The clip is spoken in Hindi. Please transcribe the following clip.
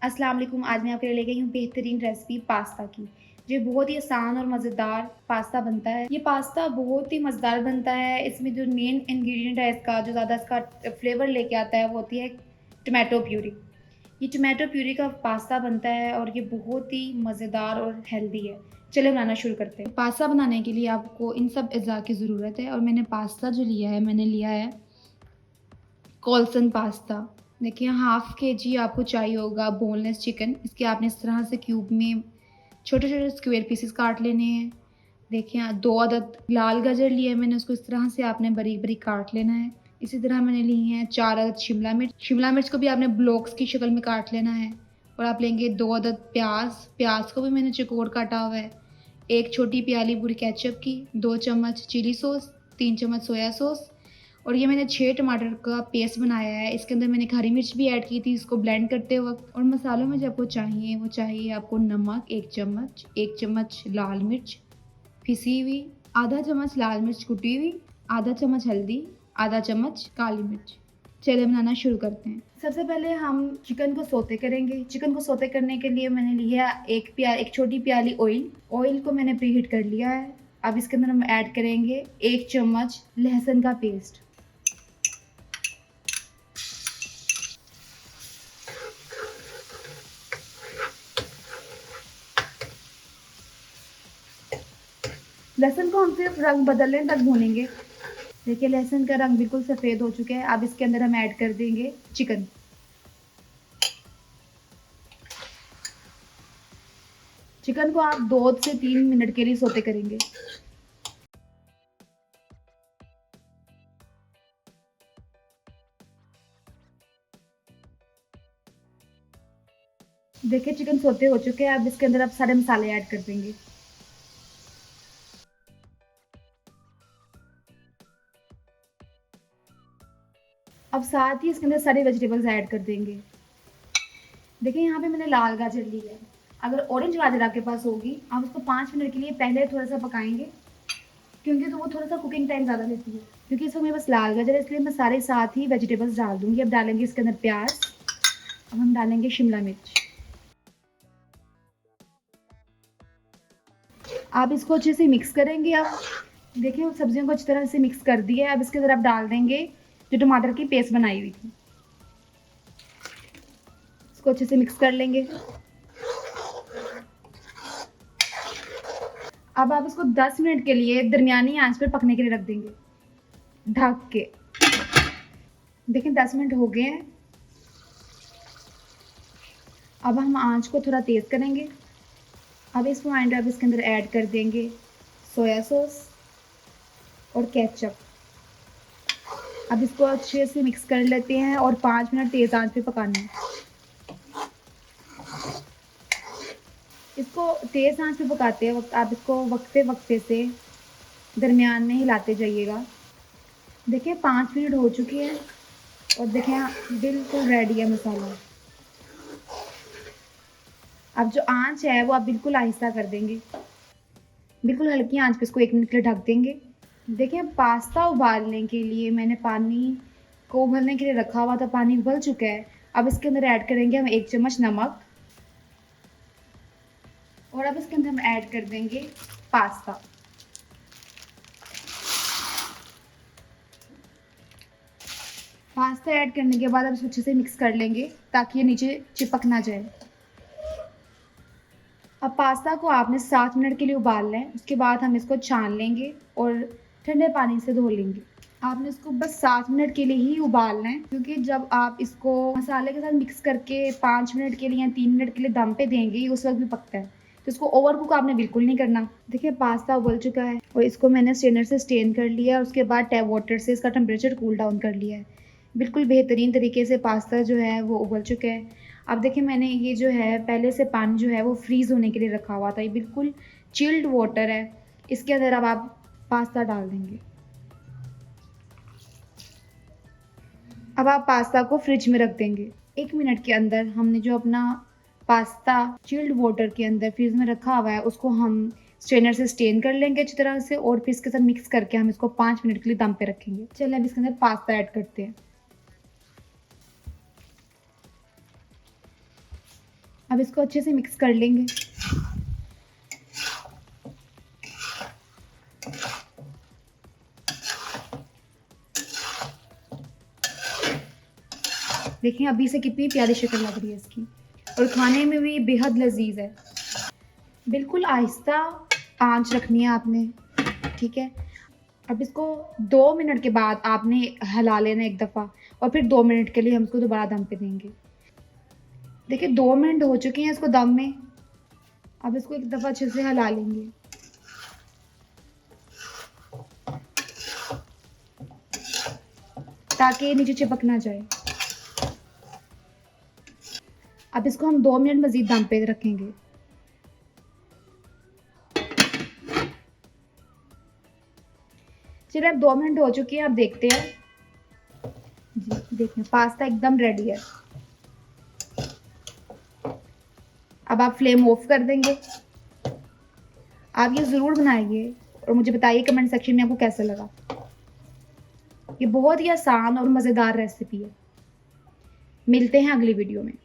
अस्सलाम वालेकुम। आज मैं आपके लिए लेके आई हूँ बेहतरीन रेसिपी पास्ता की। जो बहुत ही आसान और मज़ेदार पास्ता बनता है। ये पास्ता बहुत ही मज़ेदार बनता है। इसमें जो मेन इंग्रेडिएंट है इसका, जो ज़्यादा इसका फ्लेवर लेके आता है, वो होती है टोमेटो प्यूरी। ये टोमेटो प्यूरी का पास्ता बनता है और ये बहुत ही मज़ेदार और हेल्दी है। चलिए बनाना शुरू करते हैं। पास्ता बनाने के लिए आपको इन सब अज़ा की ज़रूरत है और मैंने पास्ता जो लिया है, मैंने लिया है कोल्सन पास्ता। देखिए हाफ़ केजी आपको चाहिए होगा बोनलेस चिकन। इसके आपने इस तरह से क्यूब में छोटे-छोटे स्क्वायर पीसेस काट लेने हैं। देखिए 2 अदद लाल गाजर लिए हैं मैंने, उसको इस तरह से आपने बारीक-बारीक काट लेना है। इसी तरह मैंने ली हैं 4 अदद शिमला मिर्च। शिमला मिर्च को भी आपने ब्लॉक्स की शक्ल में काट लेना है। और आप लेंगे 2 अदद प्याज़। प्याज़ को भी मैंने चौकोर काटा हुआ है। 1 छोटी प्याली पूरी केचप की, 2 चम्मच चिली सॉस, 3 चम्मच सोया सॉस और ये मैंने 6 टमाटर का पेस्ट बनाया है। इसके अंदर मैंने हरी मिर्च भी ऐड की थी इसको ब्लेंड करते वक़्त। और मसालों में जो आपको चाहिए वो चाहिए आपको नमक 1 चम्मच लाल मिर्च पिसी हुई, आधा चम्मच लाल मिर्च कुटी हुई, आधा चम्मच हल्दी, आधा चम्मच काली मिर्च। चलिए बनाना शुरू करते हैं। सबसे पहले हम चिकन को सौते करेंगे। चिकन को सौते करने के लिए मैंने लिया एक छोटी प्याली ऑयल। ऑयल को मैंने प्रीहीट कर लिया है। अब इसके अंदर हम ऐड करेंगे 1 चम्मच लहसुन का पेस्ट। लहसुन को हम सिर्फ रंग बदलने तक भूनेंगे। देखिए लहसुन का रंग बिल्कुल सफ़ेद हो चुका है। अब इसके अंदर हम ऐड कर देंगे चिकन। चिकन को आप 2 से 3 मिनट के लिए सौते करेंगे। देखिए चिकन सौते हो चुके हैं। अब इसके अंदर आप सारे मसाले ऐड कर देंगे। अब साथ ही इसके अंदर सारी वेजिटेबल्स ऐड कर देंगे। देखिए यहाँ पे मैंने लाल गाजर ली है। अगर ऑरेंज गाजर आपके पास होगी, आप उसको 5 मिनट के लिए पहले थोड़ा सा पकाएंगे, क्योंकि तो वो थोड़ा सा कुकिंग टाइम ज़्यादा लेती है। क्योंकि इसमें मेरे पास लाल गाजर है, इसलिए मैं सारे साथ ही वेजिटेबल्स डाल दूँगी। अब डालेंगे इसके अंदर प्याज। अब हम डालेंगे शिमला मिर्च। आप इसको अच्छे से मिक्स करेंगे। अब देखिए सब्जियों को अच्छी तरह से मिक्स कर दिया है। अब इसके अंदर आप डाल देंगे जो टमाटर की पेस्ट बनाई हुई थी। इसको अच्छे से मिक्स कर लेंगे। अब आप इसको 10 मिनट के लिए दरमियानी आंच पर पकने के लिए रख देंगे, ढक के। देखिए 10 मिनट हो गए हैं। अब हम आंच को थोड़ा तेज़ करेंगे। अब इस पॉइंट पे आप इसके अंदर ऐड कर देंगे सोया सॉस और केचप। अब इसको अच्छे से मिक्स कर लेते हैं और 5 मिनट तेज़ आंच पे पकाना है। इसको तेज़ आंच पे पकाते वक्त आप इसको वक्फे से दरमियान में हिलाते जाइएगा। देखिए 5 मिनट हो चुके हैं और देखिए बिल्कुल रेडी है मसाला। अब जो आंच है वो आप बिल्कुल आहिस्ता कर देंगे। बिल्कुल हल्की आंच पे इसको 1 मिनट के लिए ढक देंगे। देखिए पास्ता उबालने के लिए मैंने पानी को उबलने के लिए रखा हुआ था। पानी उबल चुका है। अब इसके अंदर ऐड करेंगे हम 1 चम्मच नमक और अब इसके अंदर हम ऐड कर देंगे पास्ता। पास्ता ऐड करने के बाद अब इसको अच्छे से मिक्स कर लेंगे ताकि ये नीचे चिपक ना जाए। अब पास्ता को आपने 7 मिनट के लिए उबालना है। उसके बाद हम इसको छान लेंगे और ठंडे पानी से धो लेंगे। आपने इसको बस 7 मिनट के लिए ही उबालना है, क्योंकि जब आप इसको मसाले के साथ मिक्स करके 5 मिनट के लिए या 3 मिनट के लिए दम पे देंगे, उस वक्त भी पकता है। तो इसको ओवर कुक आपने बिल्कुल नहीं करना। देखिए पास्ता उबल चुका है और इसको मैंने स्ट्रेनर से स्टेन कर लिया और उसके बाद टैप वाटर से इसका टेम्परेचर कूल डाउन कर लिया है। बिल्कुल बेहतरीन तरीके से पास्ता जो है वो उबल चुका है। अब देखिए मैंने ये जो है पहले से पानी जो है वो फ्रीज़ होने के लिए रखा हुआ था। ये बिल्कुल चिल्ड वाटर है। इसके अंदर अब आप पास्ता डाल देंगे। अब आप पास्ता को फ्रिज में रख देंगे। 1 मिनट के अंदर हमने जो अपना पास्ता चिल्ड वाटर के अंदर फ्रिज में रखा हुआ है उसको हम स्ट्रेनर से स्टेन कर लेंगे अच्छी तरह से और फिर इसके साथ मिक्स करके हम इसको 5 मिनट के लिए दम पे रखेंगे। चलिए अब इसके अंदर पास्ता ऐड करते हैं। अब इसको अच्छे से मिक्स कर लेंगे। देखें अभी से कितनी प्यारी शक्ल लग रही है इसकी, और खाने में भी बेहद लजीज है। बिल्कुल आहिस्ता आंच रखनी है आपने, ठीक है। अब इसको 2 मिनट के बाद आपने हिला लेना एक दफ़ा, और फिर 2 मिनट के लिए हम इसको दोबारा दम पे देंगे। देखिए 2 मिनट हो चुके हैं इसको दम में। अब इसको एक दफ़ा अच्छे से हिला लेंगे। ताकि नीचे चिपक ना जाए। अब इसको हम 2 मिनट मज़ीद दम पे रखेंगे। चलिए अब 2 मिनट हो चुके हैं, अब देखते हैं। जी देखें पास्ता एकदम रेडी है। अब आप फ्लेम ऑफ कर देंगे। आप ये ज़रूर बनाइए और मुझे बताइए कमेंट सेक्शन में आपको कैसा लगा। ये बहुत ही आसान और मज़ेदार रेसिपी है। मिलते हैं अगली वीडियो में।